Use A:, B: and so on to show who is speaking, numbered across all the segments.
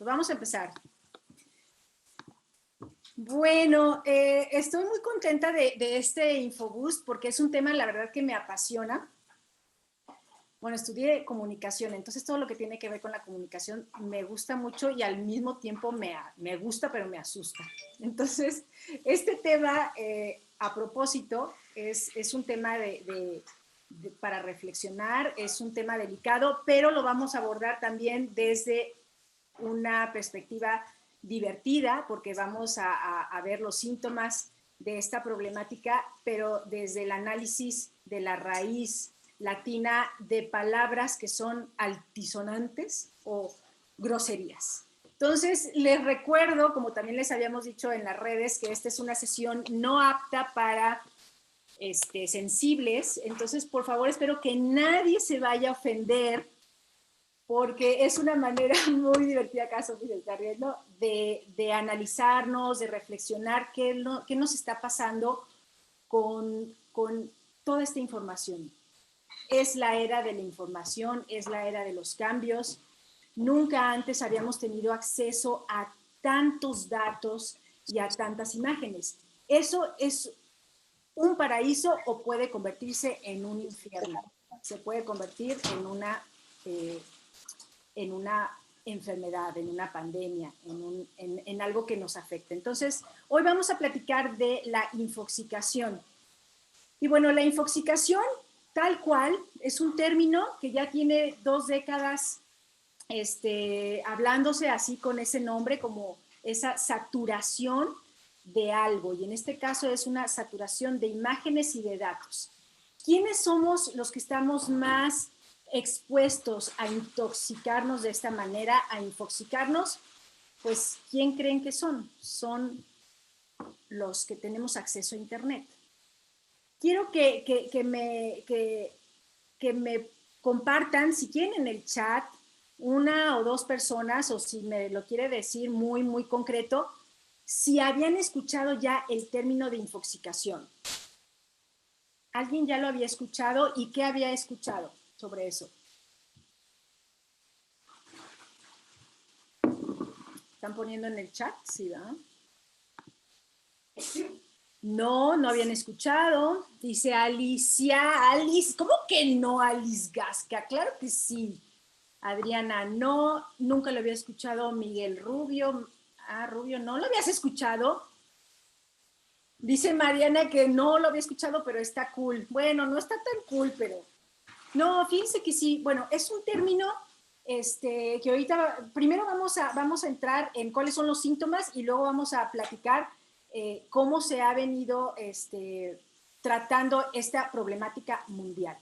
A: Pues vamos a empezar. Bueno, estoy muy contenta de este Infoboost porque es un tema, la verdad, que me apasiona. Bueno, estudié comunicación, entonces todo lo que tiene que ver con la comunicación me gusta mucho y al mismo tiempo me gusta, pero me asusta. Entonces, este tema, a propósito, es un tema para reflexionar, es un tema delicado, pero lo vamos a abordar también desde una perspectiva divertida, porque vamos a ver los síntomas de esta problemática, pero desde el análisis de la raíz latina de palabras que son altisonantes o groserías. Entonces, les recuerdo, como también les habíamos dicho en las redes, que esta es una sesión no apta para sensibles. Entonces, por favor, espero que nadie se vaya a ofender, porque es una manera muy divertida, acá Sofía se está riendo, de analizarnos, de reflexionar qué nos está pasando con toda esta información. Es la era de la información, es la era de los cambios. Nunca antes habíamos tenido acceso a tantos datos y a tantas imágenes. Eso es un paraíso o puede convertirse en un infierno. Se puede convertir en una enfermedad, en una pandemia, en algo que nos afecte. Entonces, hoy vamos a platicar de la infoxicación. Y bueno, la infoxicación, tal cual, es un término que ya tiene 2 décadas hablándose así con ese nombre, como esa saturación de algo, y en este caso es una saturación de imágenes y de datos. ¿Quiénes somos los que estamos más expuestos a intoxicarnos de esta manera, a infoxicarnos? Pues, ¿quién creen que son? Son los que tenemos acceso a Internet. Quiero que me compartan, si quieren, en el chat, una o dos personas, o si me lo quiere decir muy, muy concreto, si habían escuchado ya el término de infoxicación. ¿Alguien ya lo había escuchado y qué había escuchado sobre eso? ¿Están poniendo en el chat? Sí, ¿verdad? No, no habían escuchado. Dice Alicia, Alice, ¿cómo que no, Alice Gasca? Claro que sí. Adriana, no, nunca lo había escuchado. Miguel Rubio, Rubio, ¿no lo habías escuchado? Dice Mariana que no lo había escuchado, pero está cool. Bueno, no está tan cool, pero... No, fíjense que sí. Bueno, es un término que ahorita, primero vamos a entrar en cuáles son los síntomas y luego vamos a platicar cómo se ha venido tratando esta problemática mundial.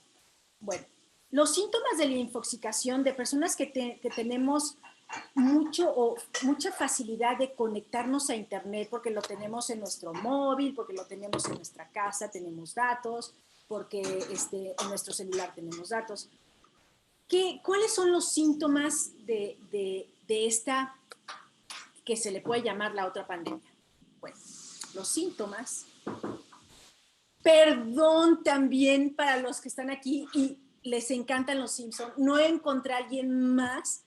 A: Bueno, los síntomas de la infoxicación de personas que tenemos mucha facilidad de conectarnos a Internet, porque lo tenemos en nuestro móvil, porque lo tenemos en nuestra casa, tenemos datos, porque en nuestro celular tenemos datos. ¿Cuáles son los síntomas de esta, que se le puede llamar la otra pandemia? Bueno, los síntomas, perdón también para los que están aquí y les encantan los Simpsons, no encontré a alguien más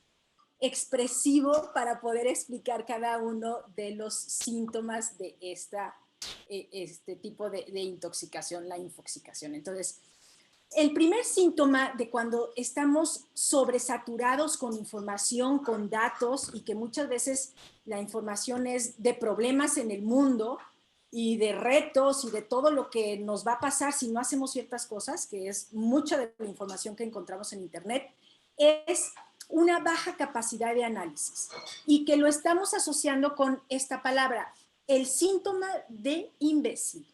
A: expresivo para poder explicar cada uno de los síntomas de este tipo de intoxicación, la infoxicación. Entonces, el primer síntoma de cuando estamos sobresaturados con información, con datos, y que muchas veces la información es de problemas en el mundo y de retos y de todo lo que nos va a pasar si no hacemos ciertas cosas, que es mucha de la información que encontramos en Internet, es una baja capacidad de análisis, y que lo estamos asociando con esta palabra, el síntoma de imbécil.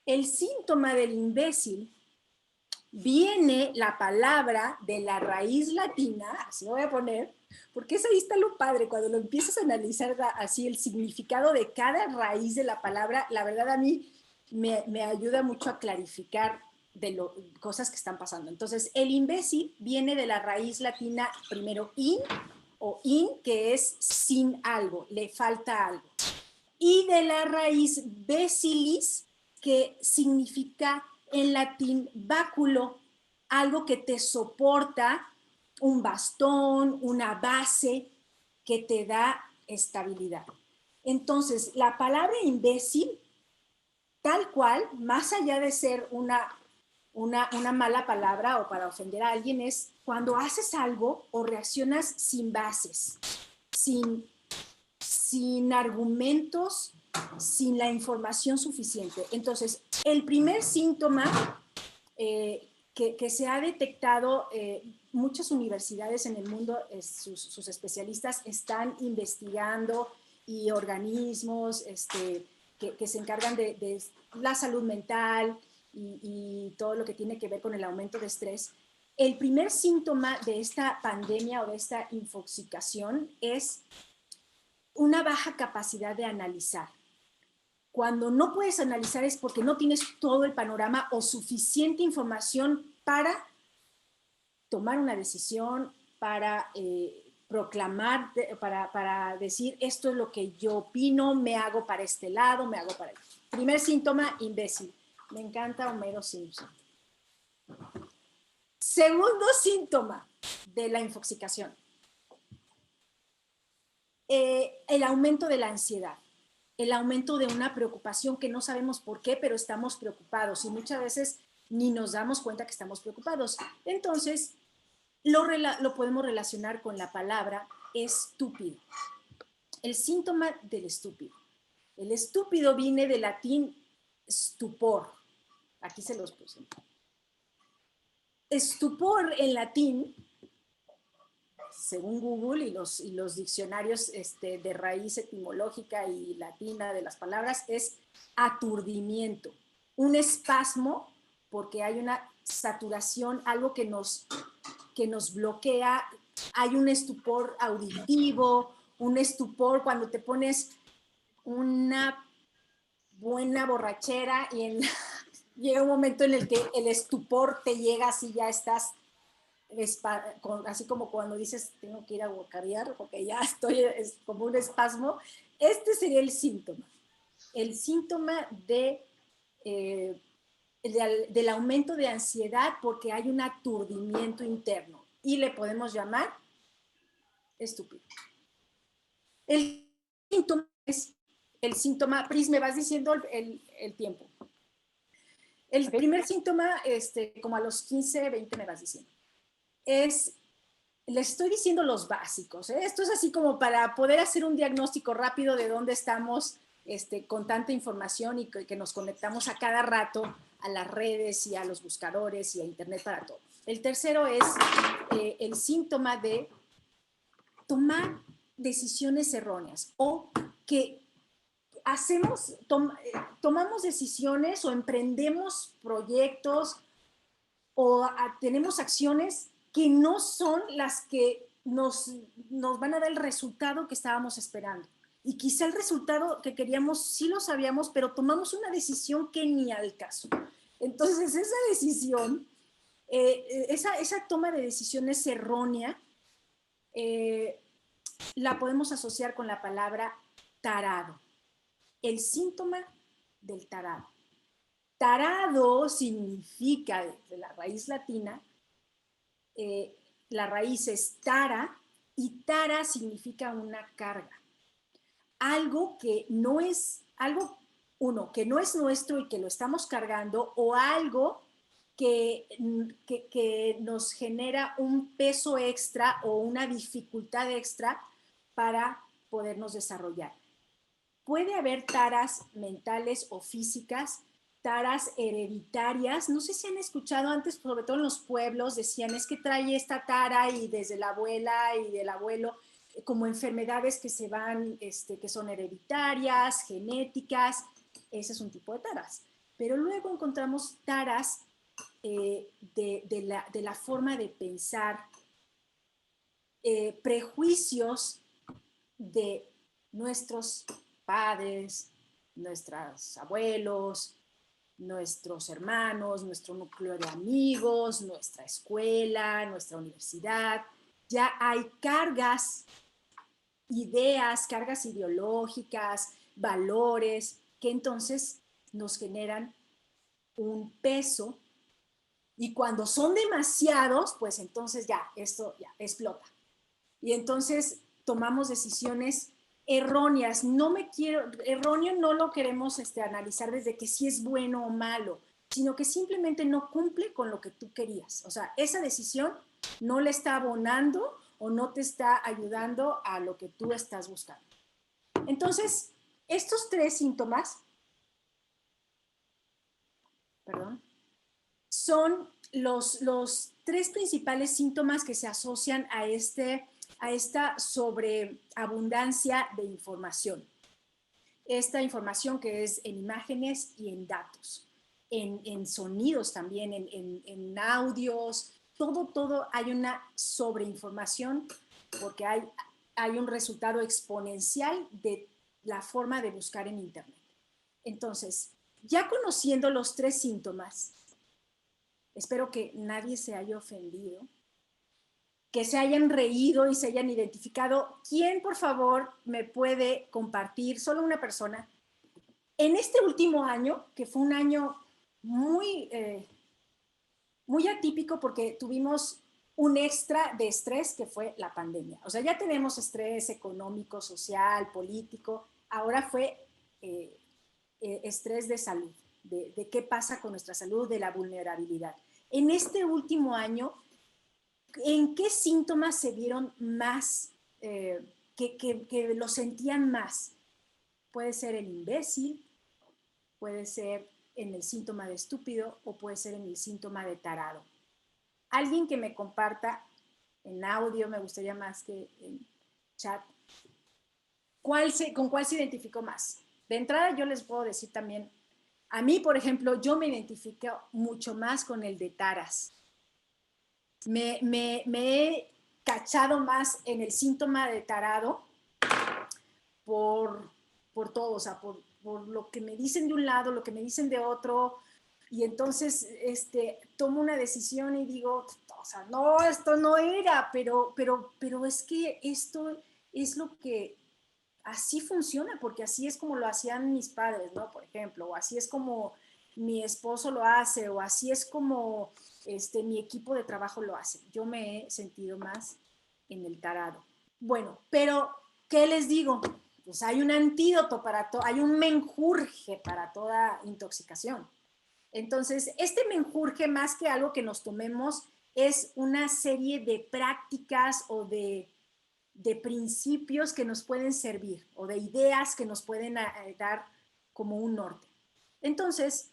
A: El síntoma del imbécil viene la palabra de la raíz latina, así lo voy a poner, porque ahí está lo padre, cuando lo empiezas a analizar así el significado de cada raíz de la palabra, la verdad a mí me ayuda mucho a clarificar cosas que están pasando. Entonces, el imbécil viene de la raíz latina, primero in, que es sin algo, le falta algo. Y de la raíz basilis, que significa en latín báculo, algo que te soporta, un bastón, una base, que te da estabilidad. Entonces, la palabra imbécil, tal cual, más allá de ser una mala palabra o para ofender a alguien, es cuando haces algo o reaccionas sin bases, sin argumentos, sin la información suficiente. Entonces, el primer síntoma que se ha detectado, muchas universidades en el mundo, sus especialistas están investigando, y organismos que se encargan de la salud mental y todo lo que tiene que ver con el aumento de estrés. El primer síntoma de esta pandemia o de esta infoxicación es una baja capacidad de analizar. Cuando no puedes analizar es porque no tienes todo el panorama o suficiente información para tomar una decisión, para proclamar, para decir esto es lo que yo opino, me hago para este lado, me hago para el... Primer síntoma, imbécil. Me encanta Homero Simpson. Segundo síntoma de la infoxicación. El aumento de la ansiedad, el aumento de una preocupación que no sabemos por qué, pero estamos preocupados y muchas veces ni nos damos cuenta que estamos preocupados. Entonces, lo podemos relacionar con la palabra estúpido. El síntoma del estúpido. El estúpido viene del latín stupor. Aquí se los puse. Estupor en latín, según Google y los diccionarios de raíz etimológica y latina de las palabras, es aturdimiento, un espasmo porque hay una saturación, algo que nos bloquea, hay un estupor auditivo, un estupor cuando te pones una buena borrachera y llega un momento en el que el estupor te llega, así ya estás así como cuando dices tengo que ir a guacarear porque ya estoy, es como un espasmo. Este sería el síntoma eh, del aumento de ansiedad porque hay un aturdimiento interno y le podemos llamar estúpido. El síntoma es el síntoma, Pris, me vas diciendo el tiempo. El primer síntoma, como a los 15, 20 me vas diciendo, les estoy diciendo los básicos. Esto es así como para poder hacer un diagnóstico rápido de dónde estamos con tanta información y que nos conectamos a cada rato a las redes y a los buscadores y a internet para todo. El tercero es el síntoma de tomar decisiones erróneas o que tomamos decisiones o emprendemos proyectos o tenemos acciones que no son las que nos van a dar el resultado que estábamos esperando. Y quizá el resultado que queríamos sí lo sabíamos, pero tomamos una decisión que ni al caso. Entonces, esa decisión, esa toma de decisiones errónea, la podemos asociar con la palabra tarado. El síntoma del tarado. Tarado significa, de la raíz latina, la raíz es tara, y tara significa una carga. Algo que no es, que no es nuestro y que lo estamos cargando, o algo que nos genera un peso extra o una dificultad extra para podernos desarrollar. Puede haber taras mentales o físicas, taras hereditarias. No sé si han escuchado antes, sobre todo en los pueblos, decían, es que trae esta tara y desde la abuela y del abuelo, como enfermedades que se van, que son hereditarias, genéticas. Ese es un tipo de taras. Pero luego encontramos taras de la forma de pensar, prejuicios de nuestros padres, nuestros abuelos, nuestros hermanos, nuestro núcleo de amigos, nuestra escuela, nuestra universidad. Ya hay cargas, ideas, cargas ideológicas, valores, que entonces nos generan un peso, y cuando son demasiados, pues entonces ya, esto ya explota. Y entonces tomamos decisiones erróneas. Erróneo no lo queremos analizar desde que si es bueno o malo, sino que simplemente no cumple con lo que tú querías. O sea, esa decisión no le está abonando o no te está ayudando a lo que tú estás buscando. Entonces, estos tres síntomas, son los tres principales síntomas que se asocian a esta sobreabundancia de información. Esta información que es en imágenes y en datos, en sonidos también, en audios, todo hay una sobreinformación porque hay un resultado exponencial de la forma de buscar en Internet. Entonces, ya conociendo los tres síntomas, espero que nadie se haya ofendido, que se hayan reído y se hayan identificado. ¿Quién, por favor, me puede compartir, solo una persona, en este último año, que fue un año muy, muy atípico porque tuvimos un extra de estrés que fue la pandemia? O sea, ya tenemos estrés económico, social, político, ahora fue estrés de salud, de qué pasa con nuestra salud, de la vulnerabilidad. En este último año, ¿en qué síntomas se vieron más, que lo sentían más? Puede ser el imbécil, puede ser en el síntoma de estúpido o puede ser en el síntoma de tarado. Alguien que me comparta en audio, me gustaría más que en chat, ¿con cuál se identificó más? De entrada yo les puedo decir también, a mí, por ejemplo, yo me identifico mucho más con el de taras. Me he cachado más en el síntoma de tarado por todo, o sea, por lo que me dicen de un lado, lo que me dicen de otro, y entonces tomo una decisión y digo, o sea, no, esto no era, pero es que esto es lo que así funciona, porque así es como lo hacían mis padres, ¿no? Por ejemplo, o así es como mi esposo lo hace, o así es como mi equipo de trabajo lo hace. Yo me he sentido más en el tarado. Bueno, pero, ¿qué les digo? Pues hay un antídoto para todo, hay un menjurje para toda intoxicación. Entonces, este menjurje, más que algo que nos tomemos, es una serie de prácticas o de principios que nos pueden servir o de ideas que nos pueden dar como un norte. Entonces,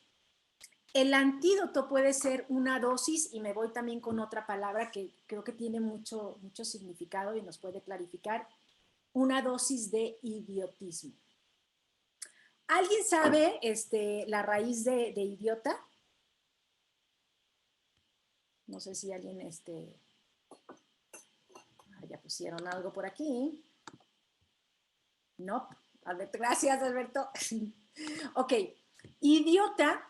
A: el antídoto puede ser una dosis, y me voy también con otra palabra que creo que tiene mucho significado y nos puede clarificar, una dosis de idiotismo. ¿Alguien sabe la raíz de idiota? No sé si alguien ya pusieron algo por aquí. No, Alberto, gracias, Alberto. Ok, idiota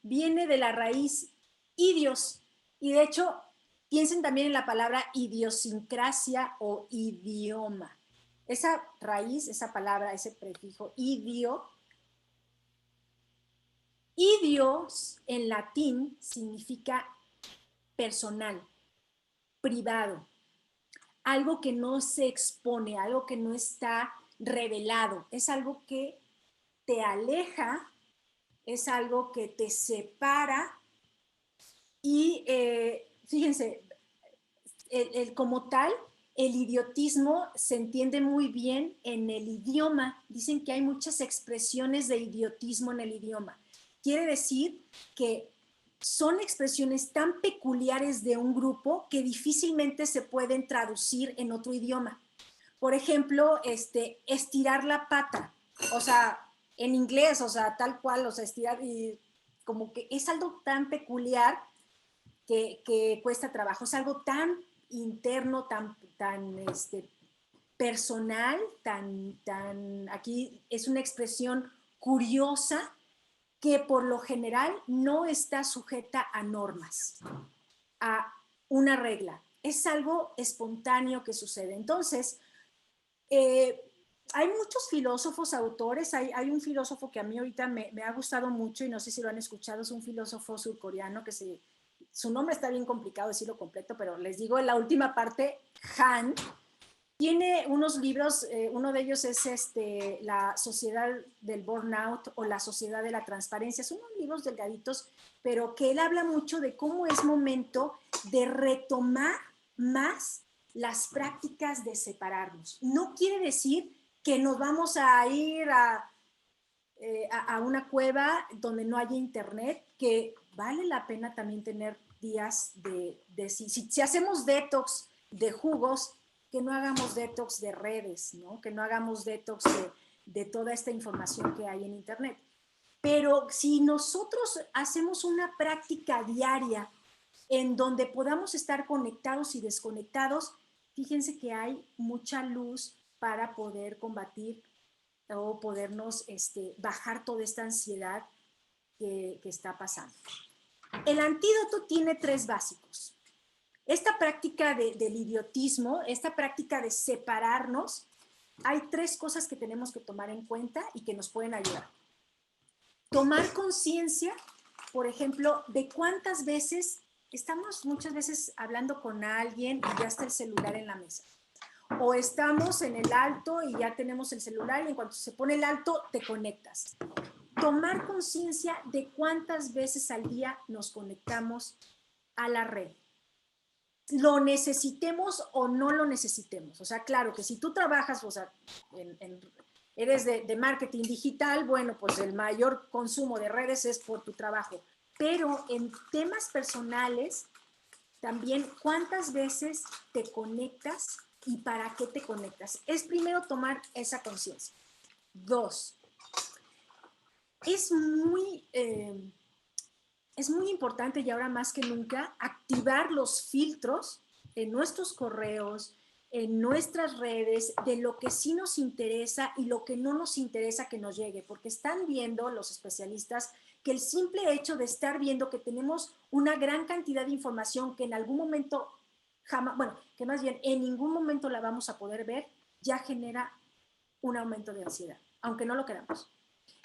A: viene de la raíz idios, y de hecho piensen también en la palabra idiosincrasia o idioma. Esa raíz, esa palabra, ese prefijo idios en latín significa personal, privado, algo que no se expone, algo que no está revelado, es algo que te aleja, es algo que te separa y fíjense, como tal, el idiotismo se entiende muy bien en el idioma. Dicen que hay muchas expresiones de idiotismo en el idioma. Quiere decir que son expresiones tan peculiares de un grupo que difícilmente se pueden traducir en otro idioma. Por ejemplo, estirar la pata, o sea, en inglés, o sea, tal cual, o sea, estirar, y como que es algo tan peculiar que cuesta trabajo, es algo tan interno, tan personal, aquí es una expresión curiosa que por lo general no está sujeta a normas, a una regla. Es algo espontáneo que sucede. Entonces, hay muchos filósofos, autores. Hay un filósofo que a mí ahorita me ha gustado mucho y no sé si lo han escuchado, es un filósofo surcoreano que su nombre está bien complicado decirlo completo, pero les digo en la última parte, Han. Tiene unos libros, uno de ellos es La Sociedad del Burnout o La Sociedad de la Transparencia. Son unos libros delgaditos, pero que él habla mucho de cómo es momento de retomar más las prácticas de separarnos. No quiere decir que nos vamos a ir a una cueva donde no haya internet, que vale la pena también tener días si hacemos detox de jugos, que no hagamos detox de redes, ¿no? Que no hagamos detox de toda esta información que hay en internet. Pero si nosotros hacemos una práctica diaria en donde podamos estar conectados y desconectados, fíjense que hay mucha luz para poder combatir o podernos bajar toda esta ansiedad que está pasando. El antídoto tiene 3 básicos. Esta práctica del idiotismo, esta práctica de separarnos, hay 3 cosas que tenemos que tomar en cuenta y que nos pueden ayudar. Tomar conciencia, por ejemplo, de cuántas veces estamos muchas veces hablando con alguien y ya está el celular en la mesa. O estamos en el alto y ya tenemos el celular y en cuanto se pone el alto te conectas. Tomar conciencia de cuántas veces al día nos conectamos a la red. Lo necesitemos o no lo necesitemos. O sea, claro que si tú trabajas, o sea, eres de marketing digital, bueno, pues el mayor consumo de redes es por tu trabajo. Pero en temas personales, también cuántas veces te conectas y para qué te conectas. Es primero tomar esa conciencia. 2, es muy importante y ahora más que nunca activar los filtros en nuestros correos, en nuestras redes, de lo que sí nos interesa y lo que no nos interesa que nos llegue, porque están viendo los especialistas que el simple hecho de estar viendo que tenemos una gran cantidad de información que en algún momento jamás, bueno, que más bien en ningún momento la vamos a poder ver, ya genera un aumento de ansiedad, aunque no lo queramos.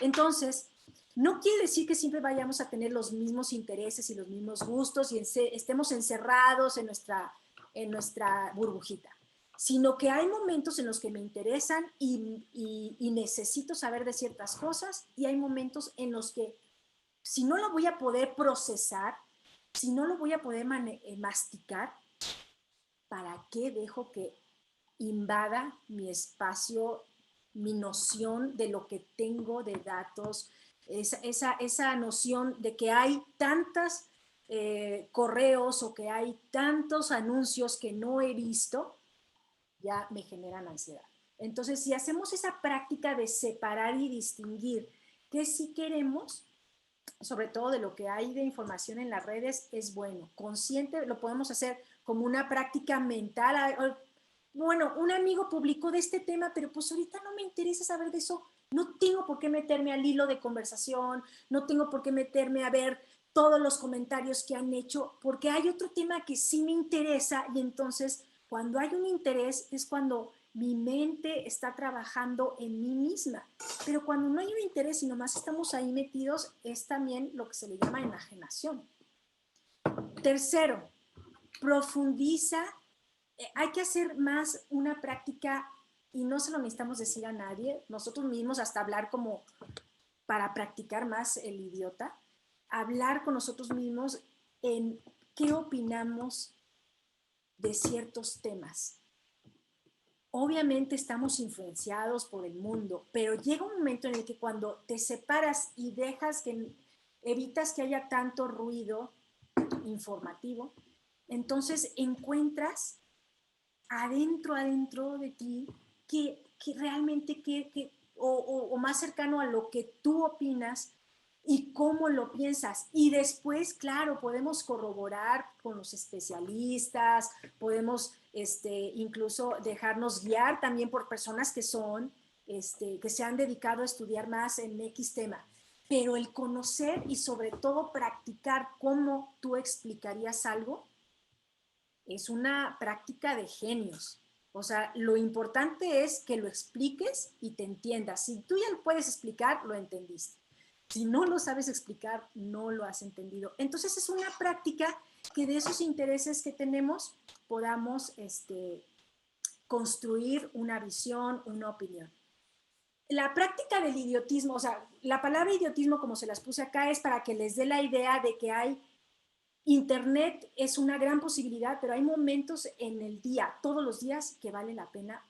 A: Entonces, no quiere decir que siempre vayamos a tener los mismos intereses y los mismos gustos y estemos encerrados en nuestra burbujita, sino que hay momentos en los que me interesan y necesito saber de ciertas cosas y hay momentos en los que si no lo voy a poder procesar, si no lo voy a poder masticar, ¿para qué dejo que invada mi espacio, mi noción de lo que tengo de datos, esa noción de que hay tantos correos o que hay tantos anuncios que no he visto, ya me generan ansiedad? Entonces, si hacemos esa práctica de separar y distinguir qué sí queremos, sobre todo de lo que hay de información en las redes, es bueno. Consciente, lo podemos hacer como una práctica mental. Bueno, un amigo publicó de este tema, pero pues ahorita no me interesa saber de eso. No tengo por qué meterme al hilo de conversación, no tengo por qué meterme a ver todos los comentarios que han hecho, porque hay otro tema que sí me interesa y entonces cuando hay un interés es cuando mi mente está trabajando en mí misma. Pero cuando no hay un interés y nomás estamos ahí metidos, es también lo que se le llama enajenación. Tercero, profundiza. Hay que hacer más una práctica y no se lo necesitamos decir a nadie, nosotros mismos hasta hablar como para practicar más el idiota, hablar con nosotros mismos en qué opinamos de ciertos temas. Obviamente estamos influenciados por el mundo, pero llega un momento en el que cuando te separas y evitas que haya tanto ruido informativo, entonces encuentras adentro de ti que realmente o más cercano a lo que tú opinas y cómo lo piensas. Y después, claro, podemos corroborar con los especialistas, podemos incluso dejarnos guiar también por personas que se han dedicado a estudiar más en X tema. Pero el conocer y sobre todo practicar cómo tú explicarías algo es una práctica de genios. O sea, lo importante es que lo expliques y te entiendas. Si tú ya lo puedes explicar, lo entendiste. Si no lo sabes explicar, no lo has entendido. Entonces es una práctica que de esos intereses que tenemos podamos construir una visión, una opinión. La práctica del idiotismo, o sea, la palabra idiotismo, como se las puse acá, es para que les dé la idea de que Internet es una gran posibilidad, pero hay momentos en el día, todos los días, que vale la pena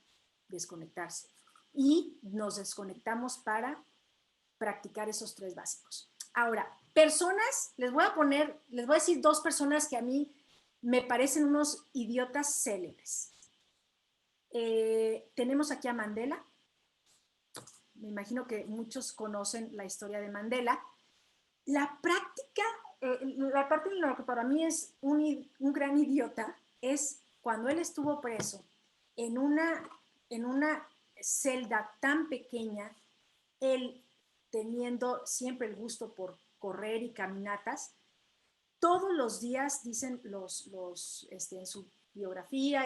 A: desconectarse. Y nos desconectamos para practicar esos 3 básicos. Ahora, personas, les voy a decir 2 personas que a mí me parecen unos idiotas célebres. Tenemos aquí a Mandela. Me imagino que muchos conocen la historia de Mandela. La práctica, la parte en la que para mí es un gran idiota, es cuando él estuvo preso en una celda tan pequeña, él teniendo siempre el gusto por correr y caminatas, todos los días, dicen en su biografía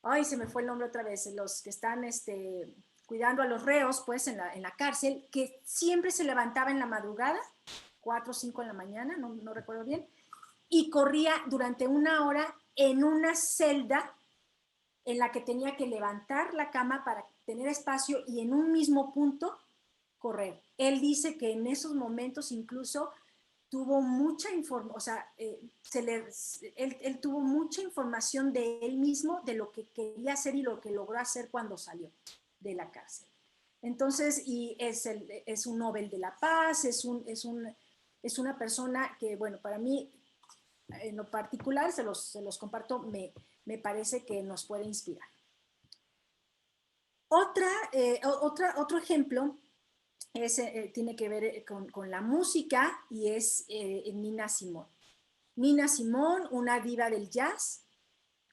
A: ay, se me fue el nombre otra vez, los que están cuidando a los reos, pues, en la cárcel, que siempre se levantaba en la madrugada, 4 o 5 de la mañana, no recuerdo bien, y corría durante 1 hora en una celda en la que tenía que levantar la cama para tener espacio y en un mismo punto correr. Él dice que en esos momentos incluso tuvo mucha información, o sea, él tuvo mucha información de él mismo, de lo que quería hacer y lo que logró hacer cuando salió de la cárcel. Entonces, y es un Nobel de la Paz, es una persona que, bueno, para mí, en lo particular, se los comparto, me parece que nos puede inspirar. Otro ejemplo tiene que ver con la música y es Nina Simone. Nina Simone, una diva del jazz,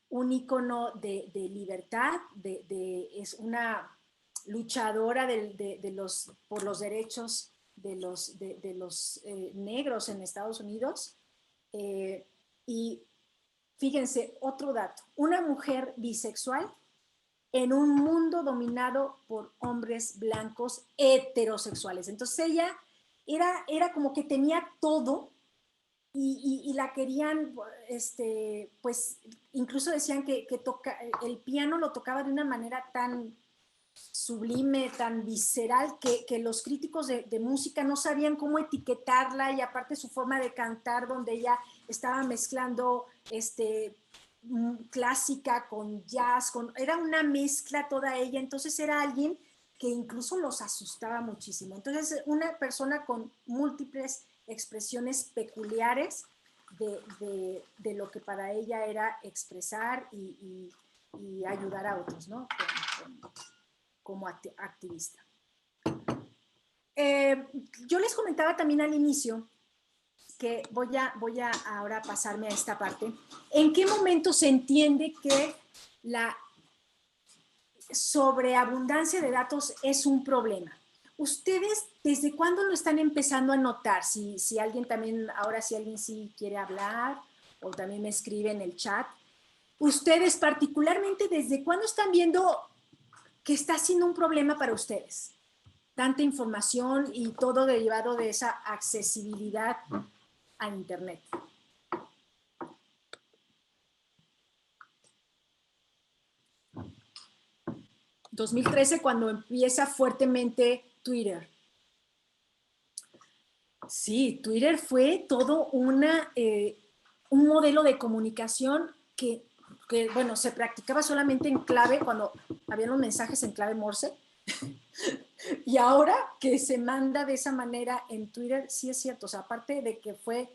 A: un ícono de libertad, es una luchadora por los derechos de los negros en Estados Unidos. Y fíjense, otro dato, una mujer bisexual en un mundo dominado por hombres blancos heterosexuales. Entonces ella era como que tenía todo y la querían, pues incluso decían que el piano lo tocaba de una manera tan sublime, tan visceral, que los críticos de música no sabían cómo etiquetarla, y aparte su forma de cantar, donde ella estaba mezclando clásica con jazz, era una mezcla toda ella, entonces era alguien que incluso los asustaba muchísimo. Entonces, una persona con múltiples expresiones peculiares de lo que para ella era expresar y ayudar a otros, ¿no? Como activista. Yo les comentaba también al inicio que voy a ahora pasarme a esta parte. ¿En qué momento se entiende que la sobreabundancia de datos es un problema? ¿Ustedes desde cuándo lo están empezando a notar? Si alguien también, ahora si alguien sí quiere hablar o también me escribe en el chat. ¿Ustedes particularmente desde cuándo están viendo que está siendo un problema para ustedes? Tanta información y todo derivado de esa accesibilidad a Internet. ¿2013 cuando empieza fuertemente Twitter? Sí, Twitter fue todo un modelo de comunicación que, bueno, se practicaba solamente en clave, cuando había los mensajes en clave Morse. Y ahora que se manda de esa manera en Twitter, sí es cierto. O sea, aparte de que fue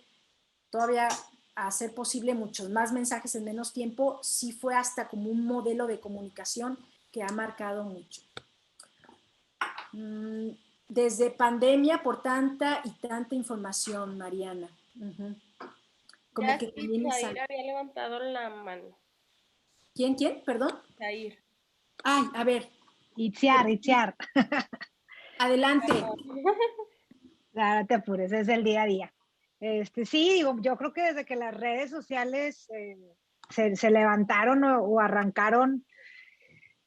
A: todavía a hacer posible muchos más mensajes en menos tiempo, sí fue hasta como un modelo de comunicación que ha marcado mucho. Desde pandemia por tanta y tanta información, Mariana. Como
B: Ya
A: que
B: sí,
A: también
B: Zair había levantado la mano.
A: ¿Quién? Perdón.
B: Zair.
A: Ay, a ver.
C: Itziar.
A: Adelante.
C: Claro, te apures, es el día a día. Sí, digo, yo creo que desde que las redes sociales se levantaron o arrancaron,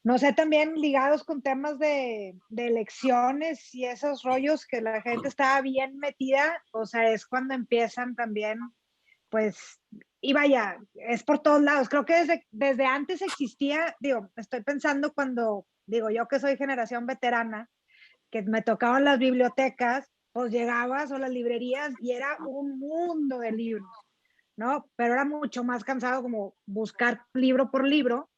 C: no sé, también ligados con temas de elecciones y esos rollos que la gente estaba bien metida, o sea, es cuando empiezan también, pues, y vaya, es por todos lados. Creo que desde antes existía, digo, estoy pensando cuando, digo, yo que soy generación veterana, que me tocaban las bibliotecas, pues llegabas o las librerías y era un mundo de libros, ¿no? Pero era mucho más cansado como buscar libro por libro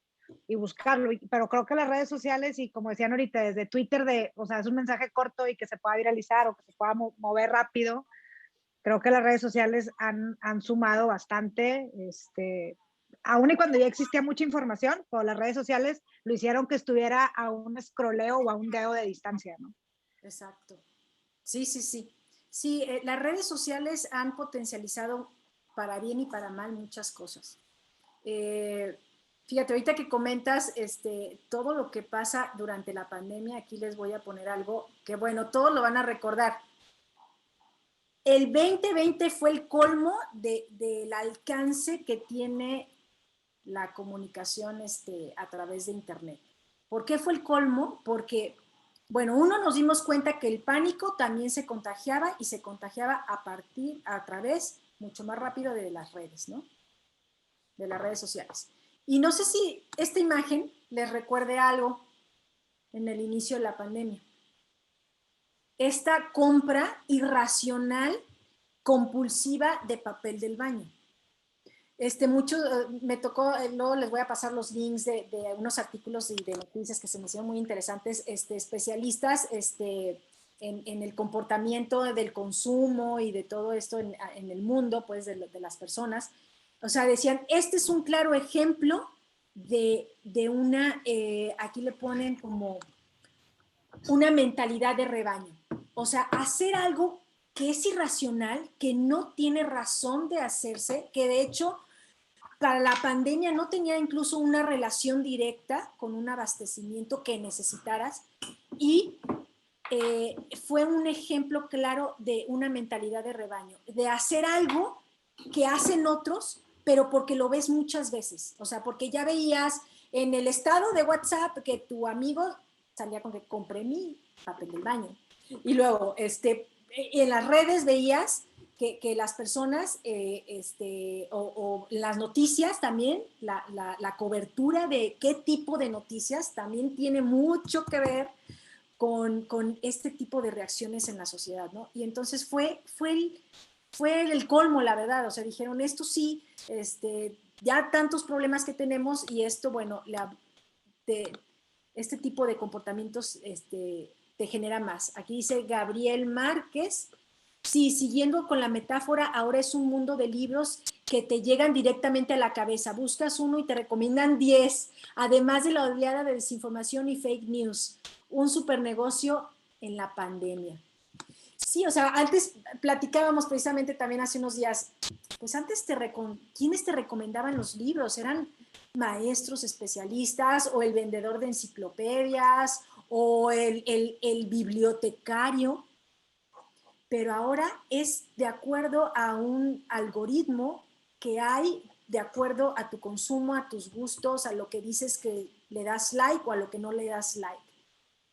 C: y buscarlo. Pero creo que las redes sociales y como decían ahorita, desde Twitter, o sea, es un mensaje corto y que se pueda viralizar o que se pueda mover rápido. Creo que las redes sociales han sumado bastante, aún y cuando ya existía mucha información, pues las redes sociales lo hicieron que estuviera a un scrolleo o a un dedo de distancia, ¿no?
A: Exacto. Sí, sí, sí. Sí, las redes sociales han potencializado para bien y para mal muchas cosas. Eh, Fíjate, ahorita que comentas todo lo que pasa durante la pandemia, aquí les voy a poner algo que, bueno, todos lo van a recordar. El 2020 fue el colmo del alcance que tiene la comunicación a través de Internet. ¿Por qué fue el colmo? Porque, bueno, uno nos dimos cuenta que el pánico también se contagiaba y se contagiaba a través, mucho más rápido de las redes, ¿no? De las redes sociales. Y no sé si esta imagen les recuerde algo en el inicio de la pandemia. Esta compra irracional, compulsiva de papel del baño. Me tocó, luego les voy a pasar los links de unos artículos y de noticias que se me hicieron muy interesantes, especialistas en el comportamiento del consumo y de todo esto en el mundo, pues, de las personas. O sea, decían, este es un claro ejemplo de una, aquí le ponen como una mentalidad de rebaño. O sea, hacer algo que es irracional, que no tiene razón de hacerse, que de hecho para la pandemia no tenía incluso una relación directa con un abastecimiento que necesitaras y fue un ejemplo claro de una mentalidad de rebaño, de hacer algo que hacen otros, pero porque lo ves muchas veces, o sea, porque ya veías en el estado de WhatsApp que tu amigo salía con que compré mi papel del baño y luego en las redes veías que las personas, o las noticias también, la cobertura de qué tipo de noticias también tiene mucho que ver con este tipo de reacciones en la sociedad, ¿no? Y entonces fue el colmo, la verdad, o sea, dijeron, esto sí, ya tantos problemas que tenemos y esto, bueno, este tipo de comportamientos te genera más. Aquí dice Gabriel Márquez, sí, siguiendo con la metáfora, ahora es un mundo de libros que te llegan directamente a la cabeza. Buscas uno y te recomiendan 10, además de la oleada de desinformación y fake news. Un super negocio en la pandemia. Sí, o sea, antes platicábamos precisamente también hace unos días, pues antes ¿quiénes te recomendaban los libros? Eran maestros especialistas o el vendedor de enciclopedias o el bibliotecario, pero ahora es de acuerdo a un algoritmo que hay de acuerdo a tu consumo, a tus gustos, a lo que dices que le das like o a lo que no le das like.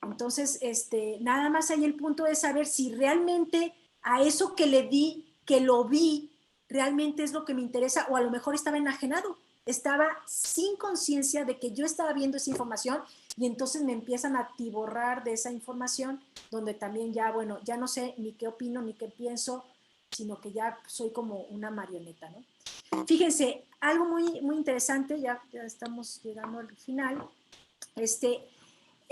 A: Entonces, nada más hay el punto de saber si realmente a eso que le di, que lo vi, realmente es lo que me interesa o a lo mejor estaba enajenado, estaba sin conciencia de que yo estaba viendo esa información y entonces me empiezan a atiborrar de esa información donde también ya, bueno, ya no sé ni qué opino ni qué pienso, sino que ya soy como una marioneta, ¿no? Fíjense, algo muy, muy interesante, ya estamos llegando al final,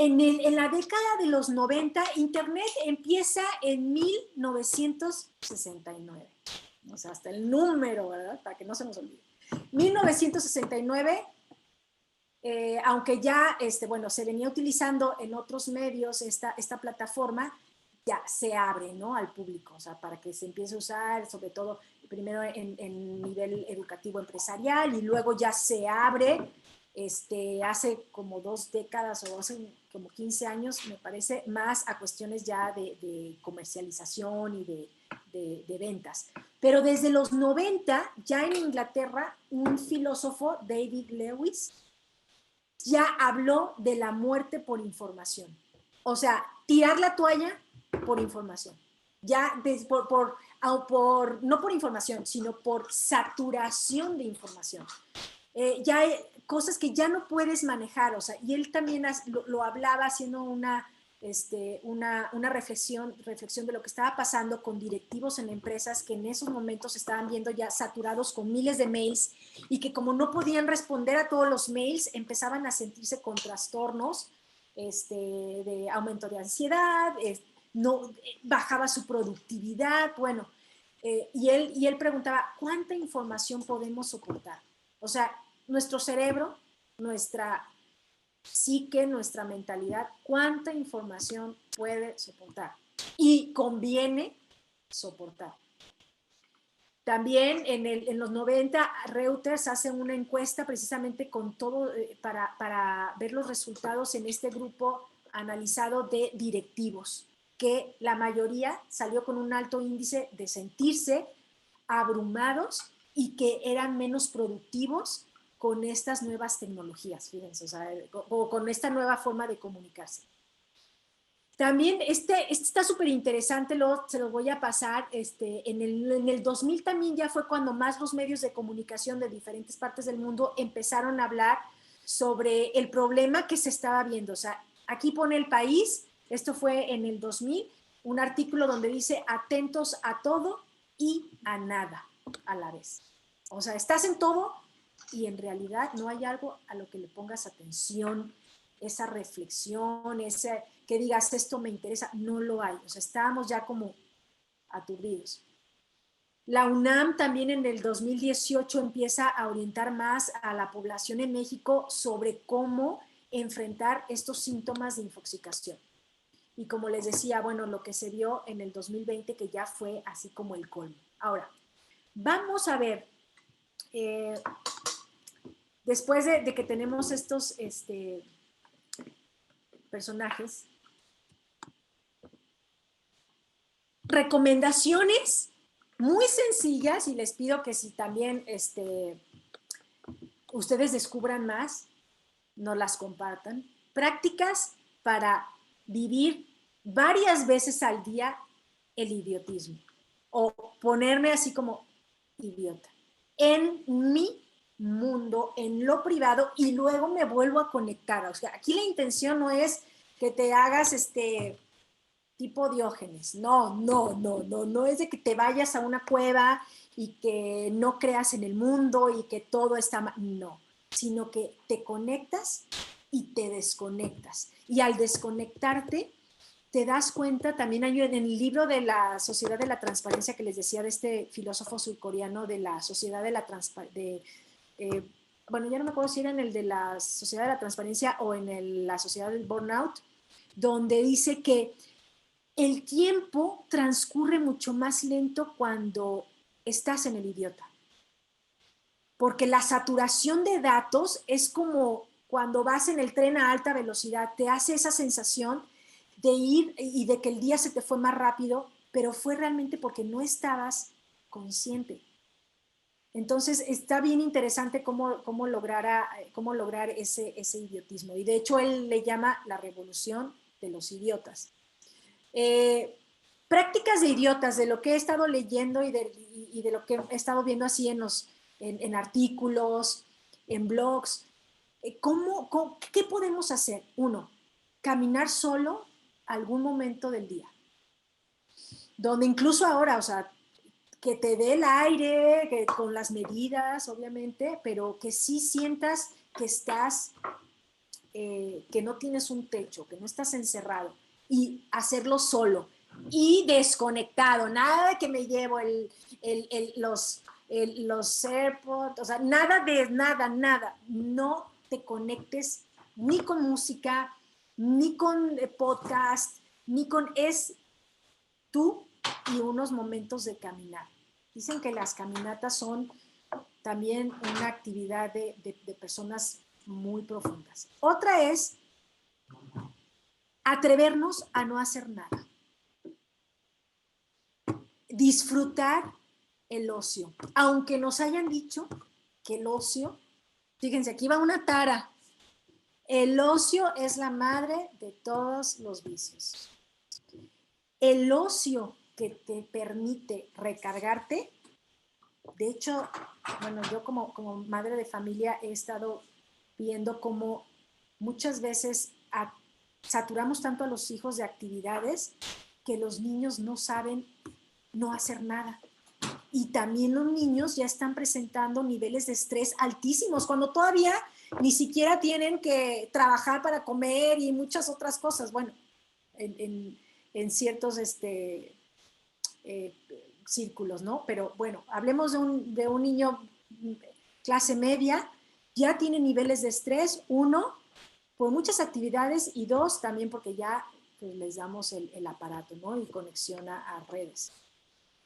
A: en la década de los 90, Internet empieza en 1969. O sea, hasta el número, ¿verdad? Para que no se nos olvide. 1969, aunque ya, bueno, se venía utilizando en otros medios esta plataforma, ya se abre, ¿no? Al público, o sea, para que se empiece a usar, sobre todo primero en nivel educativo empresarial y luego ya se abre hace como 2 décadas o hace como 15 años, me parece, más a cuestiones ya de comercialización y de ventas. Pero desde los 90, ya en Inglaterra, un filósofo, David Lewis, ya habló de la muerte por información. O sea, tirar la toalla por información. Ya no por información, sino por saturación de información. Ya hay cosas que ya no puedes manejar, o sea, y él también lo hablaba haciendo una reflexión de lo que estaba pasando con directivos en empresas que en esos momentos estaban viendo ya saturados con miles de mails y que como no podían responder a todos los mails, empezaban a sentirse con trastornos de aumento de ansiedad, no, bajaba su productividad, bueno, y él preguntaba, ¿cuánta información podemos soportar? O sea, nuestro cerebro, nuestra psique, nuestra mentalidad, cuánta información puede soportar y conviene soportar. También en los 90, Reuters hace una encuesta precisamente con todo para ver los resultados en este grupo analizado de directivos, que la mayoría salió con un alto índice de sentirse abrumados y que eran menos productivos con estas nuevas tecnologías, fíjense, o sea, o con esta nueva forma de comunicarse. También este está súper interesante, se lo voy a pasar, en el 2000 también ya fue cuando más los medios de comunicación de diferentes partes del mundo empezaron a hablar sobre el problema que se estaba viendo. O sea, aquí pone El País, esto fue en el 2000, un artículo donde dice atentos a todo y a nada a la vez. O sea, estás en todo y en realidad no hay algo a lo que le pongas atención, esa reflexión, ese que digas esto me interesa, no lo hay. O sea, estábamos ya como aturdidos. La UNAM también en el 2018 empieza a orientar más a la población en México sobre cómo enfrentar estos síntomas de infoxicación. Y como les decía, bueno, lo que se vio en el 2020 que ya fue así como el colmo. Ahora, vamos a ver, después de que tenemos estos personajes, recomendaciones muy sencillas, y les pido que si también ustedes descubran más, nos las compartan. Prácticas para vivir varias veces al día el idiotismo, o ponerme así como idiota en mi mundo, en lo privado, y luego me vuelvo a conectar. O sea, aquí la intención no es que te hagas tipo Diógenes. No es de que te vayas a una cueva y que no creas en el mundo y que todo está mal. No, sino que te conectas y te desconectas. Y al desconectarte, te das cuenta, también hay en el libro de la Sociedad de la Transparencia que les decía de este filósofo surcoreano de la Sociedad de la Transparencia, bueno, ya no me acuerdo si era en el de la Sociedad de la Transparencia o en la Sociedad del Burnout, donde dice que el tiempo transcurre mucho más lento cuando estás en el idiota. Porque la saturación de datos es como cuando vas en el tren a alta velocidad, te hace esa sensación de ir y de que el día se te fue más rápido, pero fue realmente porque no estabas consciente. Entonces está bien interesante cómo lograr ese idiotismo. Y de hecho él le llama la revolución de los idiotas. Prácticas de idiotas, de lo que he estado leyendo y de lo que he estado viendo así en artículos, en blogs. ¿Qué podemos hacer? Uno, caminar solo algún momento del día. Donde incluso ahora, o sea, que te dé el aire, que con las medidas, obviamente, pero que sí sientas que estás, que no tienes un techo, que no estás encerrado, y hacerlo solo y desconectado, nada de que me llevo los AirPods, o sea, nada, no te conectes ni con música, ni con podcast, es tú y unos momentos de caminar. Dicen que las caminatas son también una actividad de personas muy profundas. Otra es atrevernos a no hacer nada. Disfrutar el ocio. Aunque nos hayan dicho que el ocio, fíjense, aquí va una tara. El ocio es la madre de todos los vicios. El ocio que te permite recargarte. De hecho, bueno, yo como madre de familia he estado viendo cómo muchas veces saturamos tanto a los hijos de actividades que los niños no saben no hacer nada. Y también los niños ya están presentando niveles de estrés altísimos, cuando todavía ni siquiera tienen que trabajar para comer y muchas otras cosas. Bueno, en ciertos círculos, ¿no? Pero bueno, hablemos de un niño clase media, ya tiene niveles de estrés, uno, por muchas actividades, y dos, también porque ya pues, les damos el aparato, ¿no? Y conexión a redes.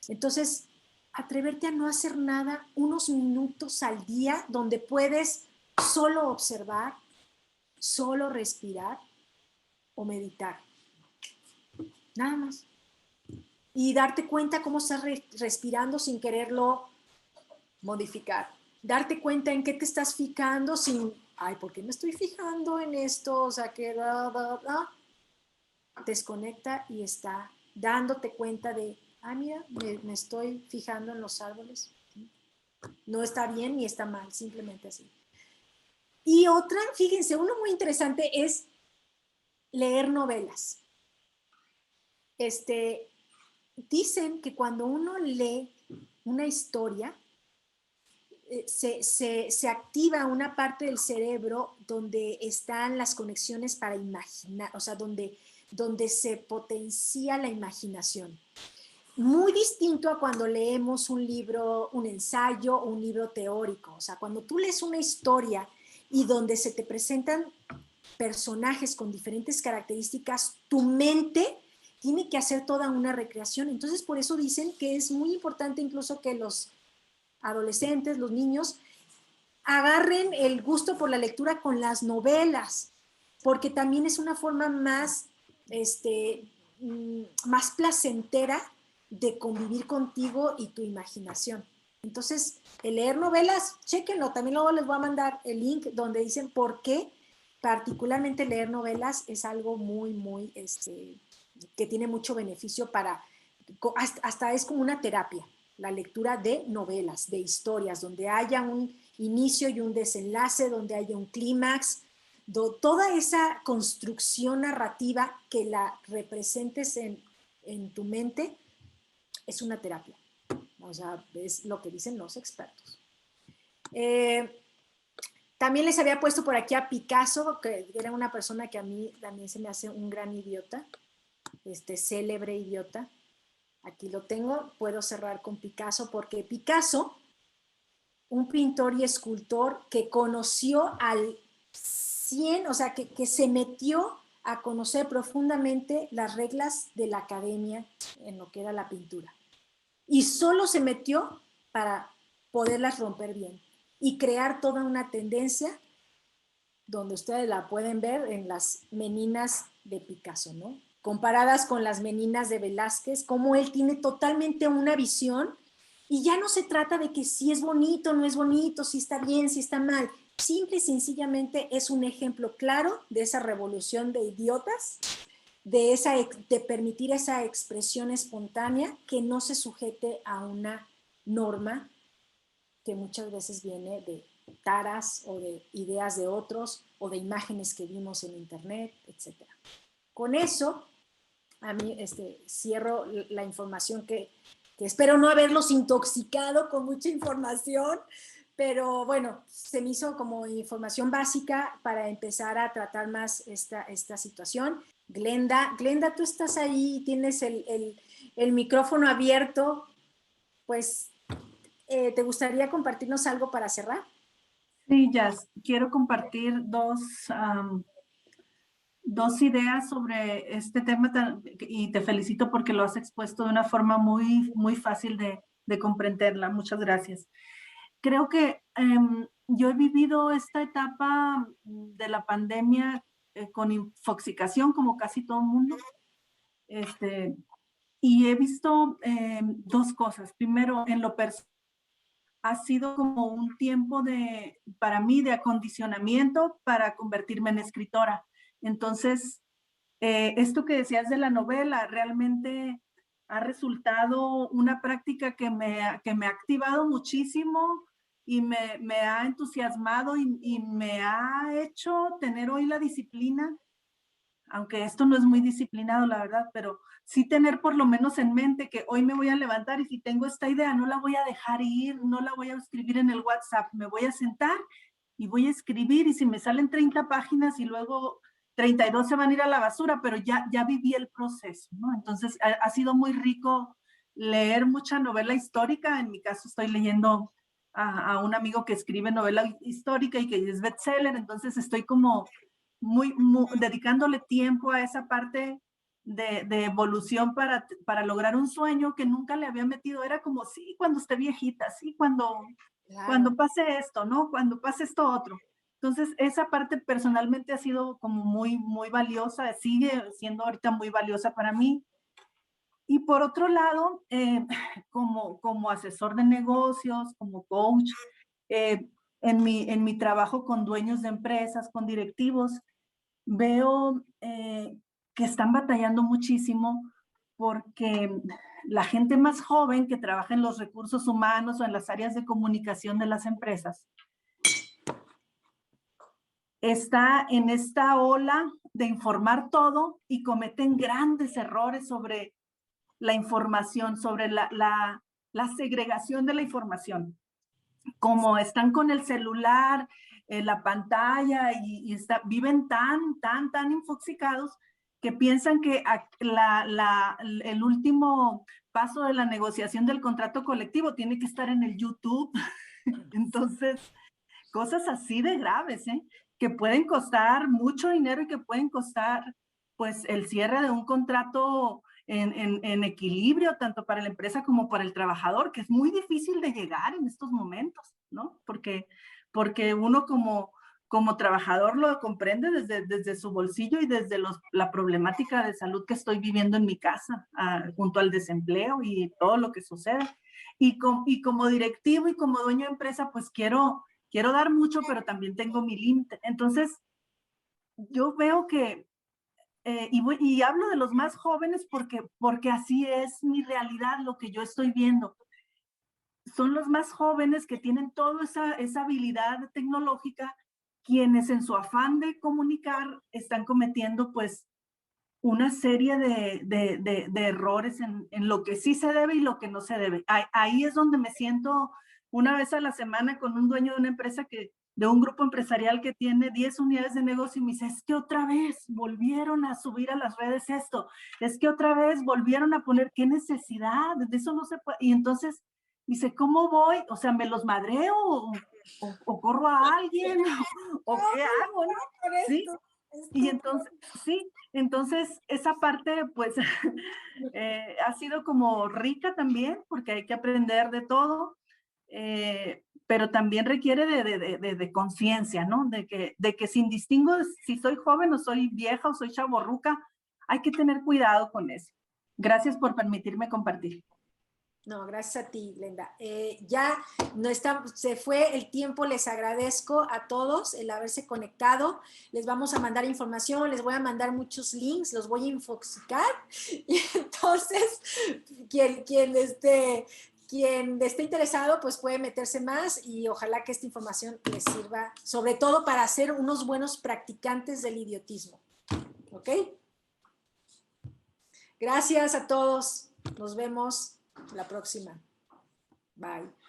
A: Entonces, atreverte a no hacer nada unos minutos al día donde puedes solo observar, solo respirar o meditar. Nada más. Y darte cuenta cómo estás respirando sin quererlo modificar. Darte cuenta en qué te estás fijando sin, ay, ¿por qué me estoy fijando en esto? O sea, que desconecta y está dándote cuenta de, ah, mira, me estoy fijando en los árboles. No está bien ni está mal, simplemente así. Y otra, fíjense, uno muy interesante es leer novelas. Dicen que cuando uno lee una historia, se activa una parte del cerebro donde están las conexiones para imaginar, o sea, donde se potencia la imaginación. Muy distinto a cuando leemos un libro, un ensayo o un libro teórico. O sea, cuando tú lees una historia y donde se te presentan personajes con diferentes características, tu mente tiene que hacer toda una recreación. Entonces, por eso dicen que es muy importante incluso que los adolescentes, los niños, agarren el gusto por la lectura con las novelas, porque también es una forma más, más placentera de convivir contigo y tu imaginación. Entonces, el leer novelas, chéquenlo, también luego les voy a mandar el link donde dicen por qué particularmente leer novelas es algo muy, muy, que tiene mucho beneficio para, hasta es como una terapia, la lectura de novelas, de historias, donde haya un inicio y un desenlace, donde haya un clímax, toda esa construcción narrativa que la representes en tu mente es una terapia. O sea, es lo que dicen los expertos. También les había puesto por aquí a Picasso, que era una persona que a mí también se me hace un gran idiota, célebre idiota. Aquí lo tengo, puedo cerrar con Picasso, porque Picasso, un pintor y escultor que conoció al 100, o sea, que se metió a conocer profundamente las reglas de la academia en lo que era la pintura. Y solo se metió para poderlas romper bien y crear toda una tendencia donde ustedes la pueden ver en las meninas de Picasso, ¿no? Comparadas con las meninas de Velázquez, como él tiene totalmente una visión y ya no se trata de que si es bonito, no es bonito, si está bien, si está mal. Simple y sencillamente es un ejemplo claro de esa revolución de idiotas, de permitir esa expresión espontánea que no se sujete a una norma que muchas veces viene de taras o de ideas de otros o de imágenes que vimos en internet, etc. Con eso, a mí cierro la información que espero no haberlos intoxicado con mucha información, pero bueno, se me hizo como información básica para empezar a tratar más esta situación. Glenda, tú estás ahí, tienes el micrófono abierto, pues, ¿te gustaría compartirnos algo para cerrar?
D: Sí, Jazz, quiero compartir dos ideas sobre este tema y te felicito porque lo has expuesto de una forma muy, muy fácil de comprenderla. Muchas gracias. Creo que yo he vivido esta etapa de la pandemia con infoxicación, como casi todo el mundo. Y he visto dos cosas. Primero, en lo personal, ha sido como un tiempo para mí, de acondicionamiento para convertirme en escritora. Entonces, esto que decías de la novela, realmente ha resultado una práctica que me ha activado muchísimo y me ha entusiasmado y me ha hecho tener hoy la disciplina, aunque esto no es muy disciplinado, la verdad, pero sí tener por lo menos en mente que hoy me voy a levantar y si tengo esta idea, no la voy a dejar ir, no la voy a escribir en el WhatsApp, me voy a sentar y voy a escribir y si me salen 30 páginas y luego 32 se van a ir a la basura, pero ya viví el proceso, ¿no? Entonces ha sido muy rico leer mucha novela histórica. En mi caso estoy leyendo a un amigo que escribe novela histórica y que es bestseller, entonces estoy como muy dedicándole tiempo a esa parte de evolución para lograr un sueño que nunca le había metido. Era como, sí, cuando esté viejita, sí, cuando pase esto, ¿no? Cuando pase esto otro. Entonces, esa parte personalmente ha sido como muy, muy valiosa, sigue siendo ahorita muy valiosa para mí. Y por otro lado, como asesor de negocios, como coach, en mi trabajo con dueños de empresas, con directivos, veo que están batallando muchísimo porque la gente más joven que trabaja en los recursos humanos o en las áreas de comunicación de las empresas está en esta ola de informar todo y cometen grandes errores sobre la información, sobre la segregación de la información. Como están con el celular, la pantalla y viven tan infoxicados que piensan que el último paso de la negociación del contrato colectivo tiene que estar en el YouTube. Entonces, cosas así de graves, que pueden costar mucho dinero y que pueden costar pues el cierre de un contrato en equilibrio, tanto para la empresa como para el trabajador, que es muy difícil de llegar en estos momentos, ¿no? Porque uno como trabajador lo comprende desde su bolsillo y desde la problemática de salud que estoy viviendo en mi casa, junto al desempleo y todo lo que sucede. Y como directivo y como dueño de empresa, pues quiero dar mucho, pero también tengo mi límite. Entonces, yo veo que, y hablo de los más jóvenes porque así es mi realidad, lo que yo estoy viendo. Son los más jóvenes que tienen toda esa habilidad tecnológica, quienes en su afán de comunicar están cometiendo pues una serie de errores en lo que sí se debe y lo que no se debe. Ahí es donde me siento una vez a la semana con un dueño de una empresa de un grupo empresarial que tiene 10 unidades de negocio y me dice, es que otra vez volvieron a subir a las redes esto, es que otra vez volvieron a poner, qué necesidad, de eso no se puede. Y entonces dice, ¿cómo voy? O sea, ¿me los madreo o corro a alguien? ¿O qué hago? ¿Sí? Y entonces, sí, entonces esa parte pues ha sido como rica también porque hay que aprender de todo, pero también requiere de conciencia, ¿no? De que sin distingo si soy joven o soy vieja o soy chavorruca, hay que tener cuidado con eso. Gracias por permitirme compartir.
A: No, gracias a ti, Glenda. Ya no está, se fue el tiempo, les agradezco a todos el haberse conectado. Les vamos a mandar información, les voy a mandar muchos links, los voy a infoxicar. Y entonces, quien esté interesado, pues puede meterse más y ojalá que esta información les sirva, sobre todo para ser unos buenos practicantes del idiotismo. ¿Ok? Gracias a todos. Nos vemos la próxima. Bye.